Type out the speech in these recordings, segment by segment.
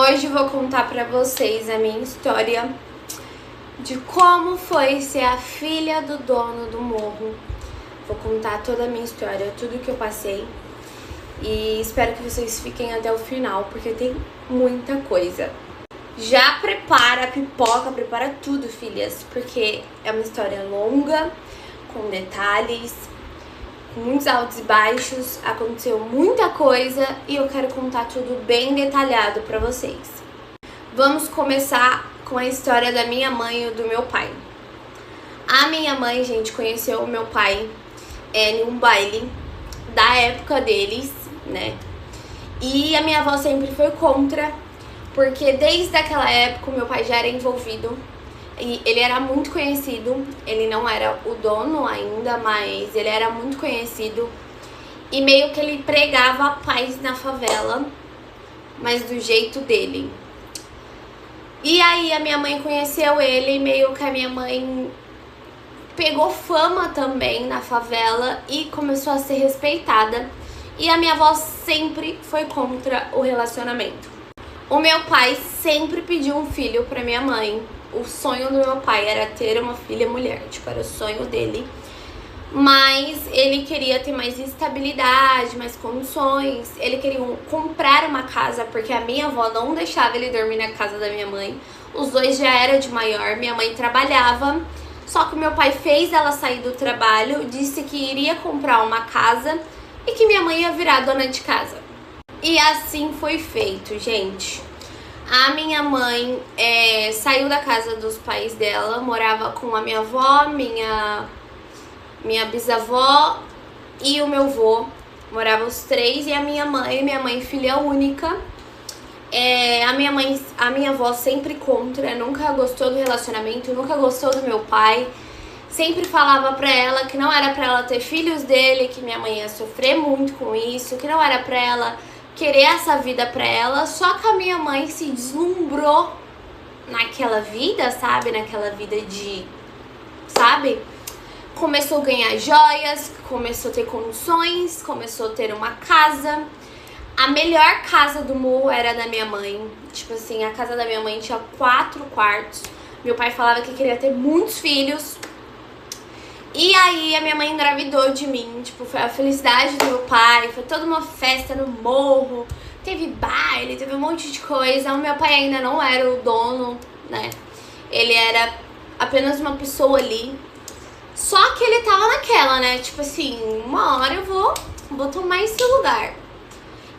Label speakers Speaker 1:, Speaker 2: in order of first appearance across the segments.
Speaker 1: Hoje vou contar pra vocês a minha história de como foi ser a filha do dono do morro. Vou contar toda a minha história, tudo que eu passei. E espero que vocês fiquem até o final, porque tem muita coisa. Já prepara a pipoca, prepara tudo, filhas, porque é uma história longa, com detalhes, com muitos altos e baixos, aconteceu muita coisa e eu quero contar tudo bem detalhado pra vocês. Vamos começar com a história da minha mãe e do meu pai. A minha mãe, gente, conheceu o meu pai em um baile da época deles, né? E a minha avó sempre foi contra, porque desde aquela época o meu pai já era envolvido e ele era muito conhecido. Ele não era o dono ainda, mas ele era muito conhecido e meio que ele pregava a paz na favela, mas do jeito dele. E aí a minha mãe conheceu ele e meio que a minha mãe pegou fama também na favela e começou a ser respeitada. E a minha avó sempre foi contra o relacionamento. O meu pai sempre pediu um filho pra minha mãe. O sonho do meu pai era ter uma filha mulher, tipo, era o sonho dele. Mas ele queria ter mais estabilidade, mais condições. Ele queria comprar uma casa, porque a minha avó não deixava ele dormir na casa da minha mãe. Os dois já eram de maior, minha mãe trabalhava. Só que meu pai fez ela sair do trabalho, disse que iria comprar uma casa e que minha mãe ia virar dona de casa. E assim foi feito, gente. A minha mãe saiu da casa dos pais dela, morava com a minha avó, minha bisavó e o meu avô. Moravam os três e a minha mãe filha única. A minha avó sempre contra, nunca gostou do relacionamento, nunca gostou do meu pai. Sempre falava pra ela que não era pra ela ter filhos dele, que minha mãe ia sofrer muito com isso, que não era pra ela querer essa vida pra ela. Só que a minha mãe se deslumbrou naquela vida, sabe? Naquela vida sabe? Começou a ganhar joias, começou a ter condições, começou a ter uma casa. A melhor casa do morro era da minha mãe. Tipo assim, a casa da minha mãe tinha 4 quartos. Meu pai falava que queria ter muitos filhos. E aí a minha mãe engravidou de mim, tipo, foi a felicidade do meu pai, foi toda uma festa no morro, teve baile, teve um monte de coisa. O meu pai ainda não era o dono, né? Ele era apenas uma pessoa ali. Só que ele tava naquela, né? Tipo assim, uma hora eu vou tomar esse lugar.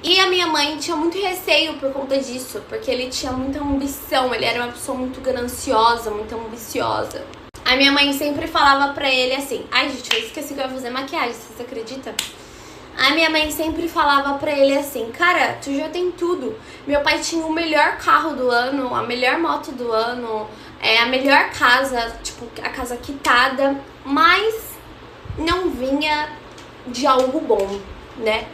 Speaker 1: E a minha mãe tinha muito receio por conta disso, porque ele tinha muita ambição, ele era uma pessoa muito gananciosa, muito ambiciosa. A minha mãe sempre falava pra ele assim... Ai, gente, eu esqueci que eu ia fazer maquiagem, vocês acreditam? A minha mãe sempre falava pra ele assim... Cara, tu já tem tudo. Meu pai tinha o melhor carro do ano, a melhor moto do ano... a melhor casa, tipo, a casa quitada... Mas não vinha de algo bom, né?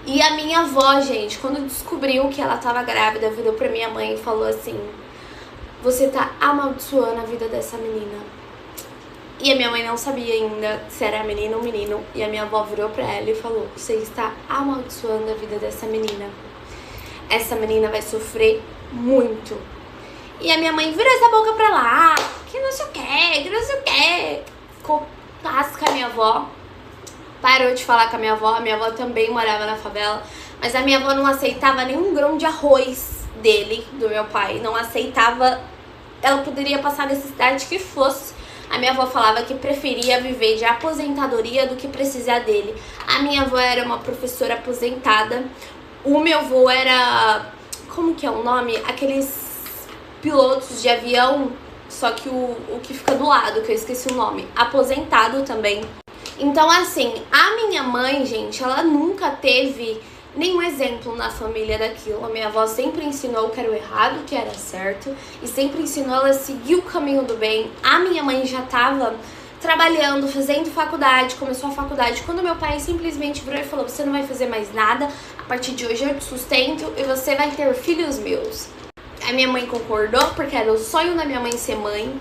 Speaker 1: E a minha avó, gente, quando descobriu que ela tava grávida... Virou pra minha mãe e falou assim... Você tá amaldiçoando a vida dessa menina. E a minha mãe não sabia ainda se era menina ou menino. E a minha avó virou pra ela e falou... Você está amaldiçoando a vida dessa menina. Essa menina vai sofrer muito. E a minha mãe virou essa boca pra lá. Que não sei o que, que não sei o que. Ficou paz com a minha avó. Parou de falar com a minha avó. A minha avó também morava na favela. Mas a minha avó não aceitava nenhum grão de arroz dele, do meu pai. Não aceitava. Ela poderia passar a necessidade que fosse. A minha avó falava que preferia viver de aposentadoria do que precisar dele. A minha avó era uma professora aposentada. O meu avô era... Como que é o nome? Aqueles pilotos de avião, só que o que fica do lado, que eu esqueci o nome. Aposentado também. Então, assim, a minha mãe, gente, ela nunca teve nenhum exemplo na família daquilo. A minha avó sempre ensinou o que era o errado, o que era certo, e sempre ensinou ela a seguir o caminho do bem. A minha mãe já tava trabalhando, fazendo faculdade, começou a faculdade quando meu pai simplesmente virou e falou: você não vai fazer mais nada, a partir de hoje eu te sustento e você vai ter filhos meus. A minha mãe concordou, porque era o sonho da minha mãe ser mãe.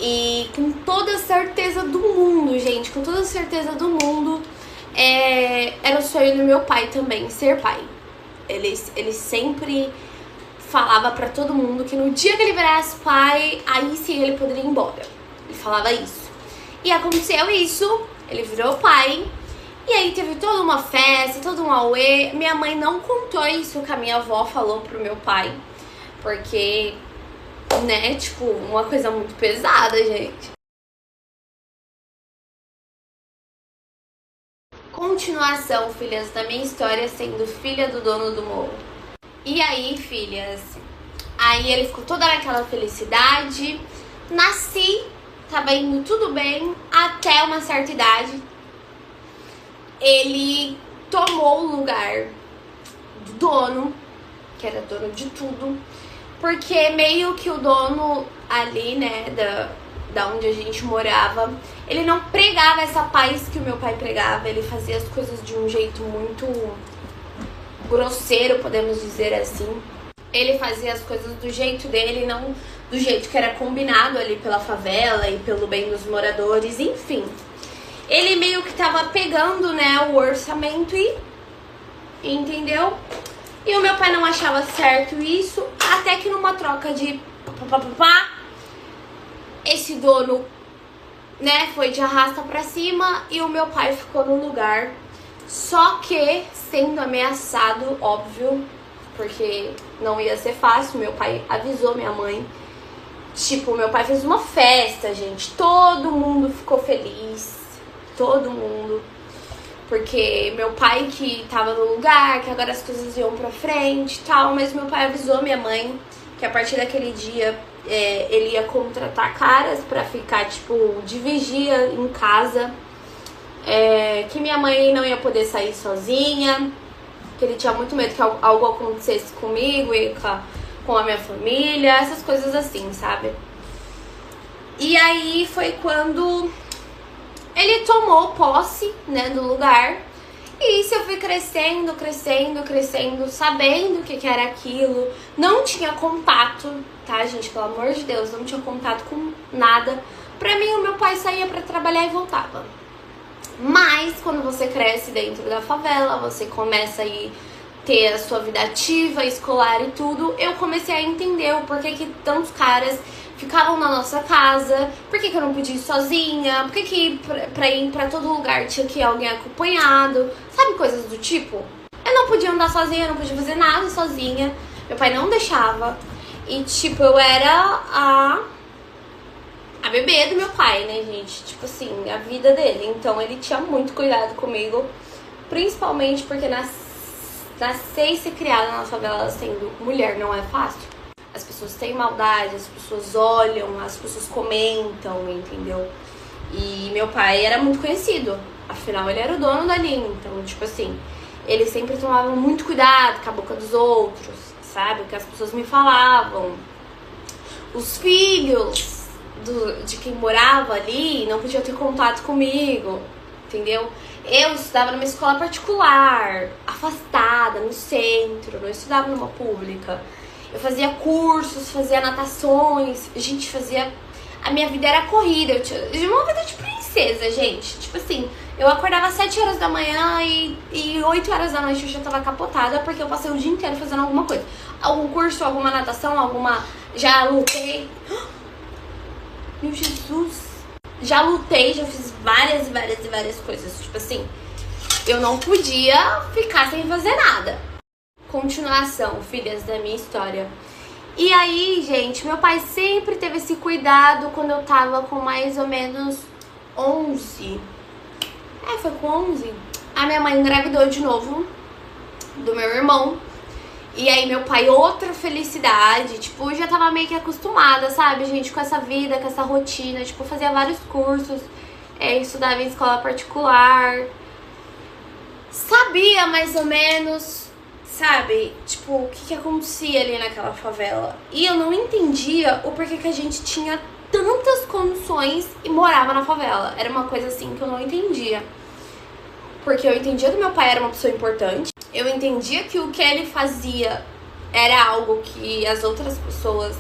Speaker 1: E com toda a certeza do mundo, gente, com toda a certeza do mundo, era o sonho do meu pai também, ser pai. Ele sempre falava pra todo mundo que no dia que ele virasse pai, aí sim ele poderia ir embora. Ele falava isso. E aconteceu isso, ele virou pai. E aí teve toda uma festa, todo um auê. Minha mãe não contou isso que a minha avó falou pro meu pai. Porque, né, tipo, uma coisa muito pesada, gente. Continuação, filhas, da minha história sendo filha do dono do morro. E aí, filhas, aí ele ficou toda naquela felicidade. Nasci, tava indo tudo bem, até uma certa idade. Ele tomou o lugar do dono, que era dono de tudo. Porque meio que o dono ali, né, da onde a gente morava, ele não pregava essa paz que o meu pai pregava. Ele fazia as coisas de um jeito muito grosseiro, podemos dizer assim. Ele fazia as coisas do jeito dele, não do jeito que era combinado ali pela favela e pelo bem dos moradores, enfim. Ele meio que tava pegando, né, o orçamento e entendeu? E o meu pai não achava certo isso, até que numa troca de esse dono, né, foi de arrasta pra cima e o meu pai ficou no lugar. Só que sendo ameaçado, óbvio, porque não ia ser fácil. Meu pai avisou minha mãe. Tipo, meu pai fez uma festa, gente. Todo mundo ficou feliz. Todo mundo. Porque meu pai que tava no lugar, que agora as coisas iam pra frente e tal. Mas meu pai avisou minha mãe que a partir daquele dia ele ia contratar caras pra ficar, tipo, de vigia em casa. Que minha mãe não ia poder sair sozinha. Que ele tinha muito medo que algo acontecesse comigo e com a minha família. Essas coisas assim, sabe? E aí foi quando ele tomou posse, né, do lugar. E isso eu fui crescendo, sabendo o que era aquilo. Não tinha contato, tá, gente? Pelo amor de Deus, não tinha contato com nada. Pra mim, o meu pai saía pra trabalhar e voltava. Mas, quando você cresce dentro da favela, você começa a ter a sua vida ativa, escolar e tudo, eu comecei a entender o porquê que tantos caras ficavam na nossa casa, por que eu não podia ir sozinha, por que pra ir pra todo lugar tinha que ir alguém acompanhado, sabe, coisas do tipo. Eu não podia andar sozinha, eu não podia fazer nada sozinha, meu pai não deixava, e tipo, eu era a bebê do meu pai, né, gente, tipo assim, a vida dele, então ele tinha muito cuidado comigo, principalmente porque nascer e ser criada na favela sendo mulher não é fácil. As pessoas têm maldade, as pessoas olham, as pessoas comentam, entendeu? E meu pai era muito conhecido, afinal ele era o dono dali, então, tipo assim, ele sempre tomava muito cuidado com a boca dos outros, sabe? O que as pessoas me falavam. Os filhos de quem morava ali não podiam ter contato comigo, entendeu? Eu estudava numa escola particular, afastada, no centro, não estudava numa pública. Eu fazia cursos, fazia natações, a gente fazia... A minha vida era corrida, eu tinha uma vida de princesa, gente. Tipo assim, eu acordava às 7 horas da manhã e 8 horas da noite eu já tava capotada porque eu passei o dia inteiro fazendo alguma coisa. Algum curso, alguma natação, alguma... Já lutei... Meu Jesus! Já lutei, já fiz várias coisas. Tipo assim, eu não podia ficar sem fazer nada. Continuação, filhas, da minha história. E aí, gente, meu pai sempre teve esse cuidado quando eu tava com mais ou menos 11. Foi com 11. A minha mãe engravidou de novo do meu irmão. E aí meu pai, outra felicidade, tipo, eu já tava meio que acostumada, sabe, gente, com essa vida, com essa rotina, tipo, eu fazia vários cursos, estudava em escola particular, sabia mais ou menos, sabe, tipo, o que acontecia ali naquela favela. E eu não entendia o porquê que a gente tinha tantas condições e morava na favela. Era uma coisa assim que eu não entendia. Porque eu entendia que meu pai era uma pessoa importante. Eu entendia que o que ele fazia era algo que as outras pessoas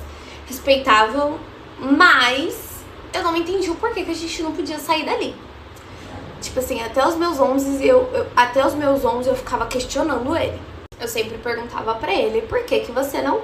Speaker 1: respeitavam. Mas eu não entendi o porquê que a gente não podia sair dali. Tipo assim, até os meus 11 eu ficava questionando ele. eu sempre perguntava pra ele, por que que você não